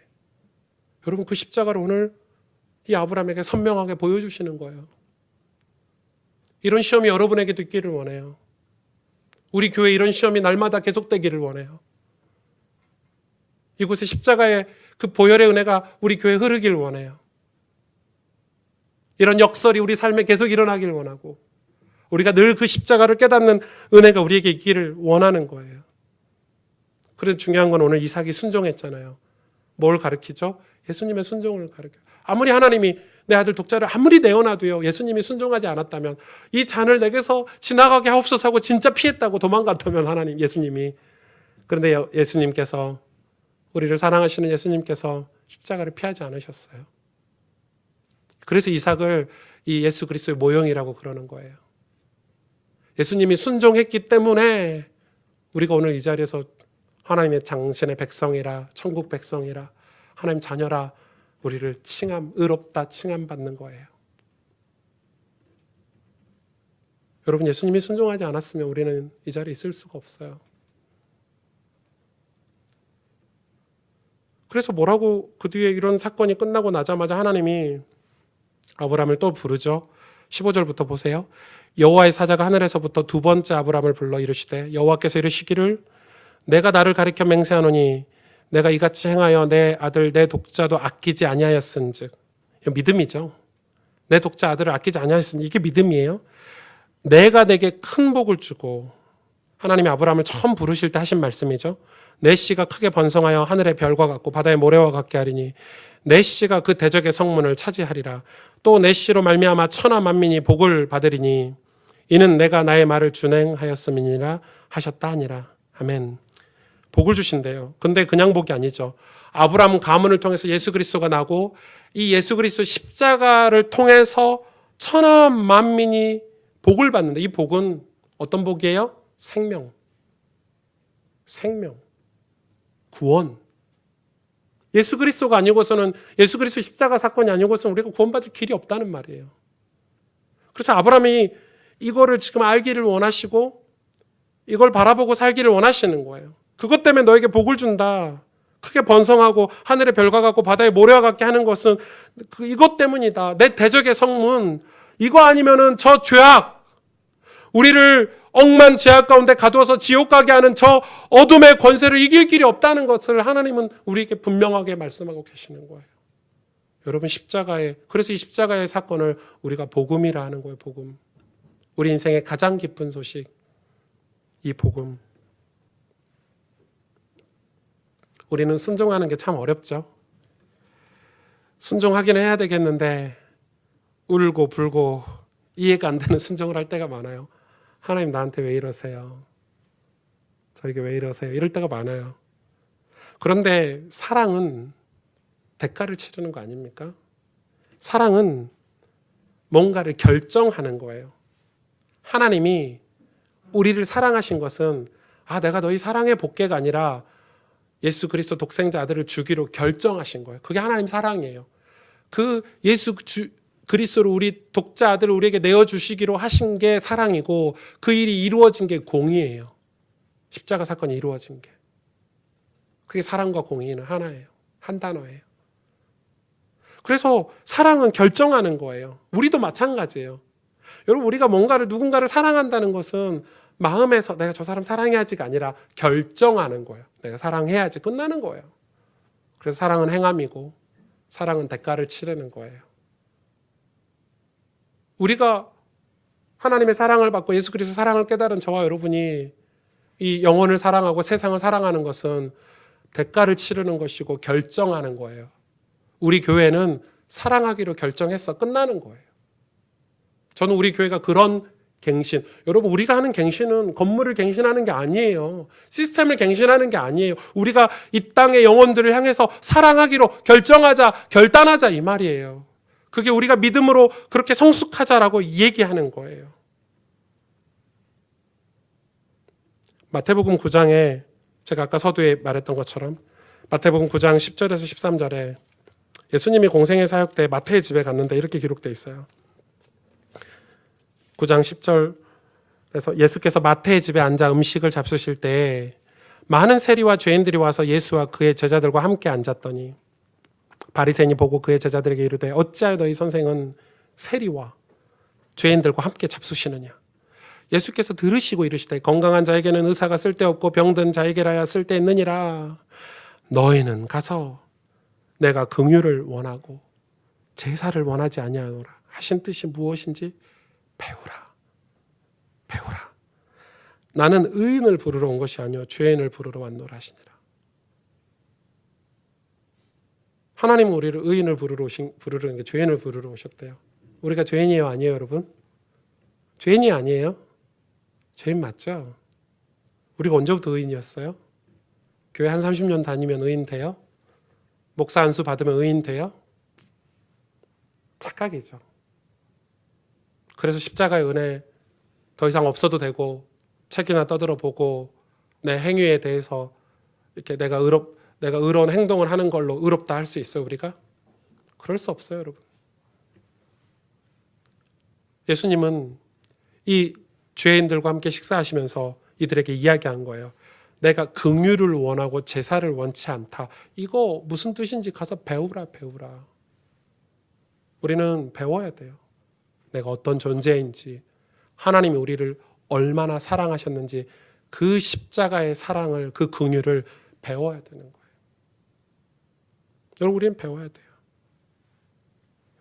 여러분 그 십자가를 오늘 이 아브라함에게 선명하게 보여주시는 거예요. 이런 시험이 여러분에게도 있기를 원해요. 우리 교회 이런 시험이 날마다 계속되기를 원해요. 이곳에 십자가의 그 보혈의 은혜가 우리 교회에 흐르길 원해요. 이런 역설이 우리 삶에 계속 일어나길 원하고 우리가 늘 그 십자가를 깨닫는 은혜가 우리에게 있기를 원하는 거예요. 그래서 중요한 건 오늘 이삭이 순종했잖아요. 뭘 가르치죠? 예수님의 순종을 가르쳐요. 아무리 하나님이 내 아들 독자를 아무리 내어놔도요, 예수님이 순종하지 않았다면, 이 잔을 내게서 지나가게 하옵소서 하고 진짜 피했다고 도망갔다면 하나님, 예수님이. 그런데 예수님께서, 우리를 사랑하시는 예수님께서 십자가를 피하지 않으셨어요. 그래서 이삭을 이 예수 그리스도의 모형이라고 그러는 거예요. 예수님이 순종했기 때문에 우리가 오늘 이 자리에서 하나님의 당신의 백성이라, 천국 백성이라, 하나님 자녀라, 우리를 의롭다 칭함받는 거예요. 여러분, 예수님이 순종하지 않았으면 우리는 이 자리에 있을 수가 없어요. 그래서 뭐라고 그 뒤에 이런 사건이 끝나고 나자마자 하나님이 아브라함을 또 부르죠. 15절부터 보세요. 여호와의 사자가 하늘에서부터 두 번째 아브라함을 불러 이르시되 여호와께서 이르시기를 내가 나를 가리켜 맹세하노니 내가 이같이 행하여 내 아들 내 독자도 아끼지 아니하였은즉. 믿음이죠. 내 독자 아들을 아끼지 아니하였으니 이게 믿음이에요. 내가 내게 큰 복을 주고, 하나님이 아브라함을 처음 부르실 때 하신 말씀이죠. 내 씨가 크게 번성하여 하늘의 별과 같고 바다의 모래와 같게 하리니 내 씨가 그 대적의 성문을 차지하리라. 또 내 씨로 말미암아 천하 만민이 복을 받으리니 이는 내가 나의 말을 준행하였음이니라 하셨다 하니라. 아멘. 복을 주신대요. 근데 그냥 복이 아니죠. 아브라함 가문을 통해서 예수 그리스도가 나고 이 예수 그리스도 십자가를 통해서 천하 만민이 복을 받는다. 이 복은 어떤 복이에요? 생명, 구원. 예수 그리스도가 아니고서는, 예수 그리스도 십자가 사건이 아니고서는 우리가 구원받을 길이 없다는 말이에요. 그래서 아브라함이 이거를 지금 알기를 원하시고 이걸 바라보고 살기를 원하시는 거예요. 그것 때문에 너에게 복을 준다. 크게 번성하고 하늘의 별과 같고 바다의 모래와 같게 하는 것은 이것 때문이다. 내 대적의 성문, 이거 아니면은 저 죄악, 우리를 억만 죄악 가운데 가두어서 지옥 가게 하는 저 어둠의 권세를 이길 길이 없다는 것을 하나님은 우리에게 분명하게 말씀하고 계시는 거예요. 여러분, 그래서 이 십자가의 사건을 우리가 복음이라 하는 거예요. 복음. 우리 인생의 가장 기쁜 소식, 이 복음. 우리는 순종하는 게 참 어렵죠. 순종하기는 해야 되겠는데 울고 불고 이해가 안 되는 순종을 할 때가 많아요. 하나님, 나한테 왜 이러세요? 저에게 왜 이러세요? 이럴 때가 많아요. 그런데 사랑은 대가를 치르는 거 아닙니까? 사랑은 뭔가를 결정하는 거예요. 하나님이 우리를 사랑하신 것은 내가 너희 사랑의 복개가 아니라 예수 그리스도 독생자 아들을 주기로 결정하신 거예요. 그게 하나님 사랑이에요. 그 예수 그리스도를, 우리 독자 아들을 우리에게 내어주시기로 하신 게 사랑이고, 그 일이 이루어진 게 공의예요. 십자가 사건이 이루어진 게. 그게 사랑과 공의는 하나예요. 한 단어예요. 그래서 사랑은 결정하는 거예요. 우리도 마찬가지예요. 여러분, 우리가 누군가를 사랑한다는 것은 마음에서 내가 저 사람 사랑해야지가 아니라 결정하는 거예요. 내가 사랑해야지 끝나는 거예요. 그래서 사랑은 행함이고 사랑은 대가를 치르는 거예요. 우리가 하나님의 사랑을 받고 예수 그리스도 사랑을 깨달은 저와 여러분이 이 영혼을 사랑하고 세상을 사랑하는 것은 대가를 치르는 것이고 결정하는 거예요. 우리 교회는 사랑하기로 결정했어. 끝나는 거예요. 저는 우리 교회가 그런 갱신, 여러분, 우리가 하는 갱신은 건물을 갱신하는 게 아니에요. 시스템을 갱신하는 게 아니에요. 우리가 이 땅의 영혼들을 향해서 사랑하기로 결정하자, 결단하자, 이 말이에요. 그게 우리가 믿음으로 그렇게 성숙하자라고 얘기하는 거예요. 마태복음 9장에 제가 아까 서두에 말했던 것처럼 마태복음 9장 10절에서 13절에 예수님이 공생의 사역 때 마태의 집에 갔는데 이렇게 기록되어 있어요. 9장 10절에서 예수께서 마태의 집에 앉아 음식을 잡수실 때 많은 세리와 죄인들이 와서 예수와 그의 제자들과 함께 앉았더니 바리새인이 보고 그의 제자들에게 이르되 어찌하여 너희 선생은 세리와 죄인들과 함께 잡수시느냐. 예수께서 들으시고 이르시되 건강한 자에게는 의사가 쓸데없고 병든 자에게라야 쓸데있느니라. 너희는 가서 내가 긍휼을 원하고 제사를 원하지 아니하노라 하신 뜻이 무엇인지 배우라. 나는 의인을 부르러 온 것이 아니요 죄인을 부르러 왔노라 하시니라. 하나님은 우리를 의인을 부르러 게 죄인을 부르러 오셨대요. 우리가 죄인이에요, 아니에요, 여러분? 죄인이 아니에요? 죄인 맞죠? 우리가 언제부터 의인이었어요? 교회 한 30년 다니면 의인 돼요? 목사 안수 받으면 의인 돼요? 착각이죠. 그래서 십자가의 은혜 더 이상 없어도 되고 책이나 떠들어 보고 내 행위에 대해서 이렇게 내가 의로운 행동을 하는 걸로 의롭다 할 수 있어요, 우리가? 그럴 수 없어요, 여러분. 예수님은 이 죄인들과 함께 식사하시면서 이들에게 이야기한 거예요. 내가 긍휼을 원하고 제사를 원치 않다. 이거 무슨 뜻인지 가서 배우라. 우리는 배워야 돼요. 내가 어떤 존재인지, 하나님이 우리를 얼마나 사랑하셨는지 그 십자가의 사랑을, 그 긍휼을 배워야 되는 거예요. 여러분, 우리는 배워야 돼요.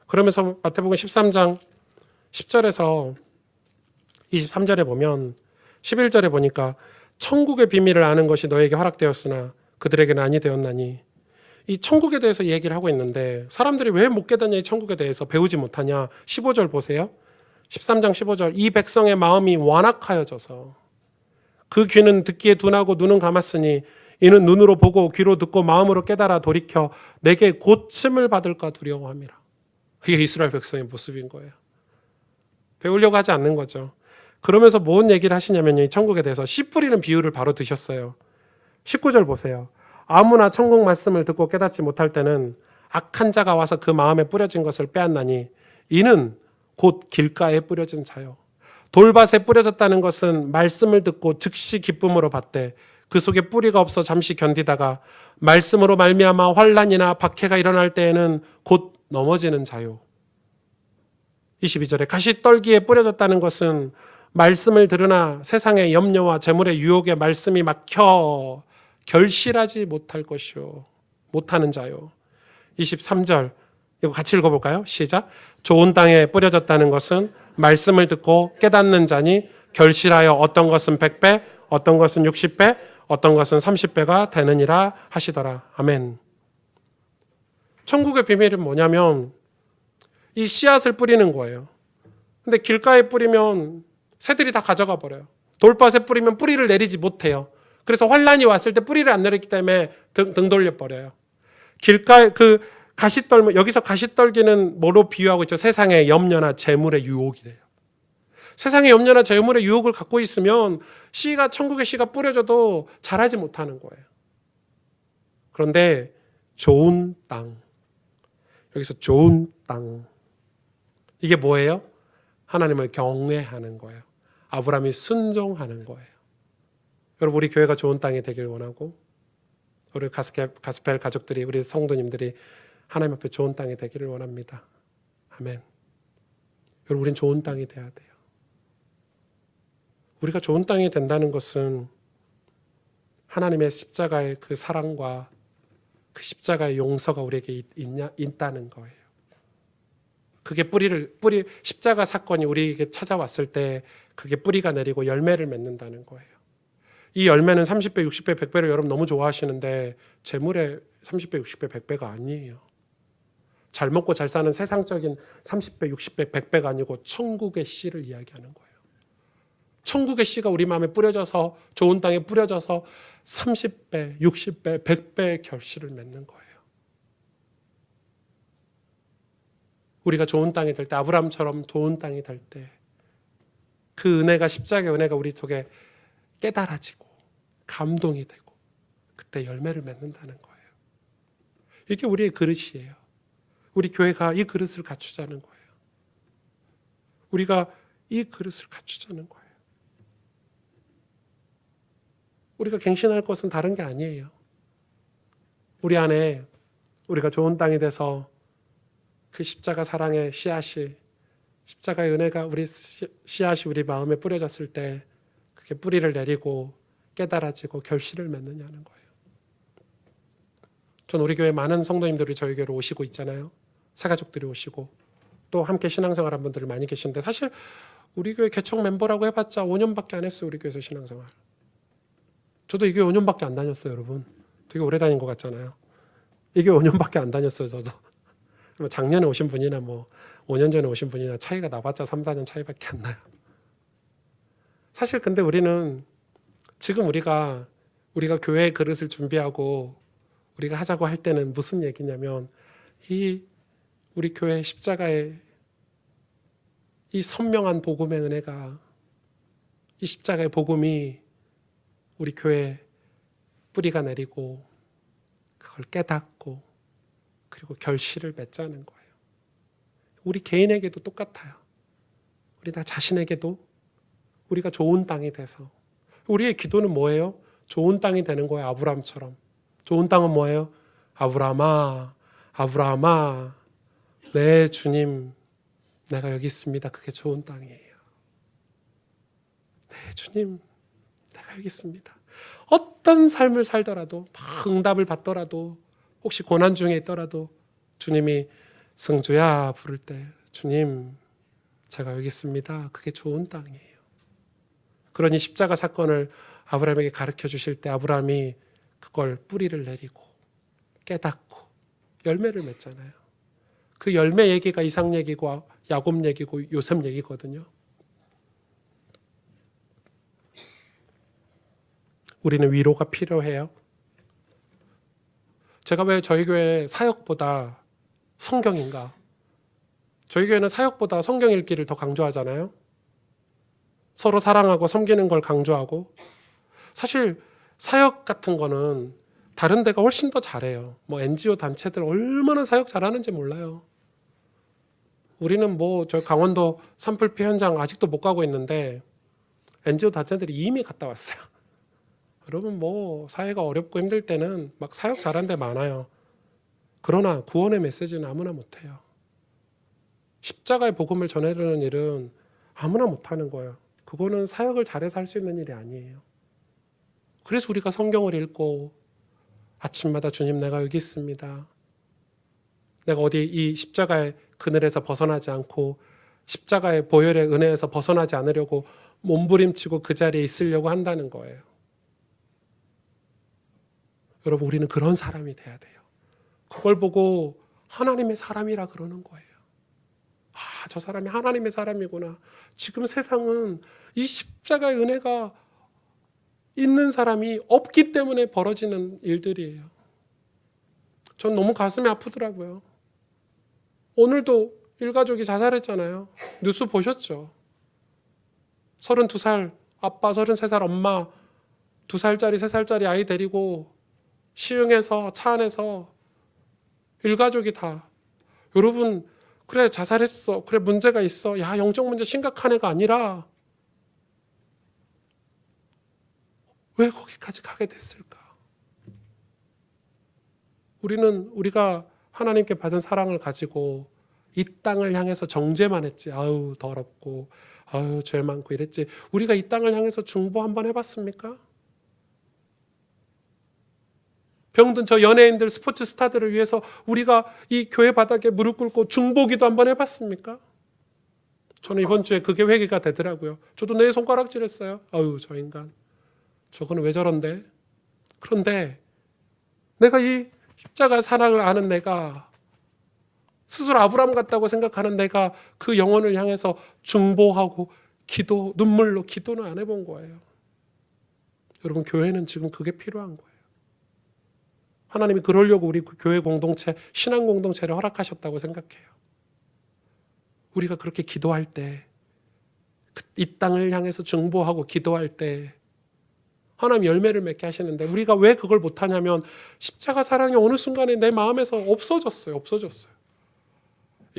그러면서 마태복음 13장 10절에서 23절에 보면 11절에 보니까 천국의 비밀을 아는 것이 너에게 허락되었으나 그들에게는 아니 되었나니, 이 천국에 대해서 얘기를 하고 있는데 사람들이 왜 못 깨닫냐, 이 천국에 대해서 배우지 못하냐. 15절 보세요. 13장 15절. 이 백성의 마음이 완악하여져서 그 귀는 듣기에 둔하고 눈은 감았으니 이는 눈으로 보고 귀로 듣고 마음으로 깨달아 돌이켜 내게 고침을 받을까 두려워함이라. 그게 이스라엘 백성의 모습인 거예요. 배우려고 하지 않는 거죠. 그러면서 뭔 얘기를 하시냐면요, 이 천국에 대해서 씨 뿌리는 비유를 바로 드셨어요. 19절 보세요. 아무나 천국 말씀을 듣고 깨닫지 못할 때는 악한 자가 와서 그 마음에 뿌려진 것을 빼앗나니 이는 곧 길가에 뿌려진 자요. 돌밭에 뿌려졌다는 것은 말씀을 듣고 즉시 기쁨으로 받되 그 속에 뿌리가 없어 잠시 견디다가 말씀으로 말미암아 환난이나 박해가 일어날 때에는 곧 넘어지는 자요. 22절에 가시떨기에 뿌려졌다는 것은 말씀을 들으나 세상의 염려와 재물의 유혹에 말씀이 막혀 결실하지 못할 것이요, 못하는 자요. 23절 이거 같이 읽어볼까요? 시작. 좋은 땅에 뿌려졌다는 것은 말씀을 듣고 깨닫는 자니 결실하여 어떤 것은 100배, 어떤 것은 60배, 어떤 것은 30배가 되느니라 하시더라. 아멘. 천국의 비밀은 뭐냐면 이 씨앗을 뿌리는 거예요. 근데 길가에 뿌리면 새들이 다 가져가 버려요. 돌밭에 뿌리면 뿌리를 내리지 못해요. 그래서 환란이 왔을 때 뿌리를 안 내렸기 때문에 등 돌려 버려요. 길가에 그 가시떨기, 여기서 가시떨기는 뭐로 비유하고 있죠? 세상의 염려나 재물의 유혹이 돼요. 세상의 염려나 재물의 유혹을 갖고 있으면 씨가, 천국의 씨가 뿌려져도 자라지 못하는 거예요. 그런데 좋은 땅, 여기서 좋은 땅, 이게 뭐예요? 하나님을 경외하는 거예요. 아브라함이 순종하는 거예요. 여러분, 우리 교회가 좋은 땅이 되길 원하고 우리 가스펠 가족들이, 우리 성도님들이 하나님 앞에 좋은 땅이 되기를 원합니다. 아멘. 여러분, 우린 좋은 땅이 돼야 돼요. 우리가 좋은 땅이 된다는 것은 하나님의 십자가의 그 사랑과 그 십자가의 용서가 우리에게 있다는 거예요. 그게 십자가 사건이 우리에게 찾아왔을 때 그게 뿌리가 내리고 열매를 맺는다는 거예요. 이 열매는 30배, 60배, 100배를 여러분 너무 좋아하시는데 재물의 30배, 60배, 100배가 아니에요. 잘 먹고 잘 사는 세상적인 30배, 60배, 100배가 아니고 천국의 씨를 이야기하는 거예요. 천국의 씨가 우리 마음에 뿌려져서, 좋은 땅에 뿌려져서 30배, 60배, 100배의 결실을 맺는 거예요. 우리가 좋은 땅이 될 때, 아브라함처럼 좋은 땅이 될 때 그 은혜가, 십자가의 은혜가 우리 속에 깨달아지고 감동이 되고 그때 열매를 맺는다는 거예요. 이게 우리의 그릇이에요. 우리 교회가 이 그릇을 갖추자는 거예요. 우리가 이 그릇을 갖추자는 거예요. 우리가 갱신할 것은 다른 게 아니에요. 우리 안에 우리가 좋은 땅이 돼서 그 십자가 사랑의 씨앗이, 십자가의 은혜가 우리 씨앗이 우리 마음에 뿌려졌을 때 그게 뿌리를 내리고 깨달아지고 결실을 맺느냐는 거예요. 전 우리 교회 많은 성도님들이 저희 교회로 오시고 있잖아요. 새가족들이 오시고 또 함께 신앙생활한 분들이 많이 계신데, 사실 우리 교회 개척 멤버라고 해봤자 5년밖에 안 했어요. 우리 교회에서 신앙생활. 저도 이 교회 5년밖에 안 다녔어요. 여러분. 되게 오래 다닌 것 같잖아요. 이 교회 5년밖에 안 다녔어요. 저도. 작년에 오신 분이나 뭐 5년 전에 오신 분이나 차이가 나봤자 3, 4년 차이밖에 안 나요. 사실 근데 우리는 지금 우리가 교회의 그릇을 준비하고 우리가 하자고 할 때는 무슨 얘기냐면 이 우리 교회 십자가의 이 선명한 복음의 은혜가 이 십자가의 복음이 우리 교회에 뿌리가 내리고 그걸 깨닫고 그리고 결실을 맺자는 거예요. 우리 개인에게도 똑같아요. 우리 나 자신에게도 우리가 좋은 땅이 돼서 우리의 기도는 뭐예요? 좋은 땅이 되는 거예요. 아브라함처럼. 좋은 땅은 뭐예요? 아브라함아, 아브라함아, 네 주님, 내가 여기 있습니다. 그게 좋은 땅이에요. 네 주님, 내가 여기 있습니다. 어떤 삶을 살더라도 막 응답을 받더라도 혹시 고난 중에 있더라도 주님이 승주야 부를 때 주님 제가 여기 있습니다. 그게 좋은 땅이에요. 그러니 십자가 사건을 아브라함에게 가르쳐 주실 때 아브라함이 그걸 뿌리를 내리고 깨닫고 열매를 맺잖아요. 그 열매 얘기가 이삭 얘기고 야곱 얘기고 요셉 얘기거든요. 우리는 위로가 필요해요. 제가 왜 저희 교회 사역보다 성경인가? 저희 교회는 사역보다 성경 읽기를 더 강조하잖아요. 서로 사랑하고 섬기는 걸 강조하고 사실 사역 같은 거는 다른 데가 훨씬 더 잘해요. 뭐 NGO 단체들 얼마나 사역 잘하는지 몰라요. 우리는 뭐 저 강원도 산불 피해 현장 아직도 못 가고 있는데 NGO 단체들이 이미 갔다 왔어요. 여러분 뭐 사회가 어렵고 힘들 때는 막 사역 잘하는 데 많아요. 그러나 구원의 메시지는 아무나 못해요. 십자가의 복음을 전해주는 일은 아무나 못하는 거예요. 그거는 사역을 잘해서 할 수 있는 일이 아니에요. 그래서 우리가 성경을 읽고 아침마다 주님 내가 여기 있습니다. 내가 어디 이 십자가의 그늘에서 벗어나지 않고 십자가의 보혈의 은혜에서 벗어나지 않으려고 몸부림치고 그 자리에 있으려고 한다는 거예요. 여러분 우리는 그런 사람이 돼야 돼요. 그걸 보고 하나님의 사람이라 그러는 거예요. 아, 저 사람이 하나님의 사람이구나. 지금 세상은 이 십자가의 은혜가 있는 사람이 없기 때문에 벌어지는 일들이에요. 전 너무 가슴이 아프더라고요. 오늘도 일가족이 자살했잖아요. 뉴스 보셨죠? 32살 아빠, 33살 엄마, 2살짜리, 3살짜리 아이 데리고 시흥에서 차 안에서 일가족이 다. 여러분 그래 자살했어. 그래 문제가 있어. 야 영적 문제 심각한 애가 아니라 왜 거기까지 가게 됐을까? 우리가 하나님께 받은 사랑을 가지고 이 땅을 향해서 정죄만 했지. 아유 더럽고 아유 죄 많고 이랬지. 우리가 이 땅을 향해서 중보 한번 해봤습니까? 병든 저 연예인들 스포츠 스타들을 위해서 우리가 이 교회 바닥에 무릎 꿇고 중보기도 한번 해봤습니까? 저는 이번 주에 그게 회개가 되더라고요. 저도 내 손가락질했어요. 아유 저 인간 저거는 왜 저런데? 그런데 내가 이 십자가 사랑을 아는 내가 스스로 아브라함 같다고 생각하는 내가 그 영혼을 향해서 중보하고 기도 눈물로 기도는 안 해본 거예요. 여러분 교회는 지금 그게 필요한 거예요. 하나님이 그러려고 우리 교회 공동체 신앙 공동체를 허락하셨다고 생각해요. 우리가 그렇게 기도할 때 이 땅을 향해서 중보하고 기도할 때 하나님 열매를 맺게 하시는데 우리가 왜 그걸 못하냐면 십자가 사랑이 어느 순간에 내 마음에서 없어졌어요.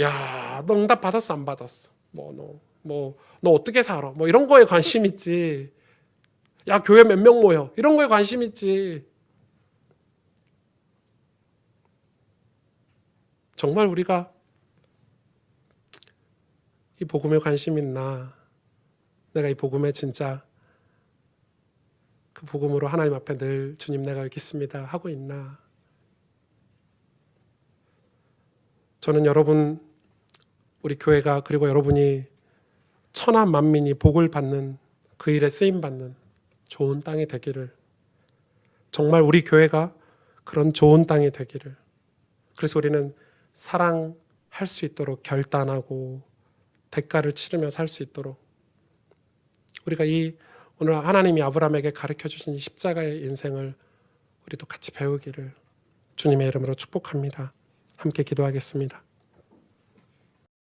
야, 너 응답 받았어 안 받았어? 너 어떻게 살아? 뭐 이런 거에 관심 있지. 야 교회 몇 명 모여? 이런 거에 관심 있지. 정말 우리가 이 복음에 관심 있나? 내가 이 복음에 진짜 그 복음으로 하나님 앞에 늘 주님 내가 여기 있습니다 하고 있나? 저는 여러분 우리 교회가 그리고 여러분이 천하 만민이 복을 받는 그 일에 쓰임 받는 좋은 땅이 되기를, 정말 우리 교회가 그런 좋은 땅이 되기를, 그래서 우리는 사랑할 수 있도록 결단하고 대가를 치르며 살 수 있도록 우리가 오늘 하나님이 아브라함에게 가르쳐 주신 이 십자가의 인생을 우리도 같이 배우기를 주님의 이름으로 축복합니다. 함께 기도하겠습니다.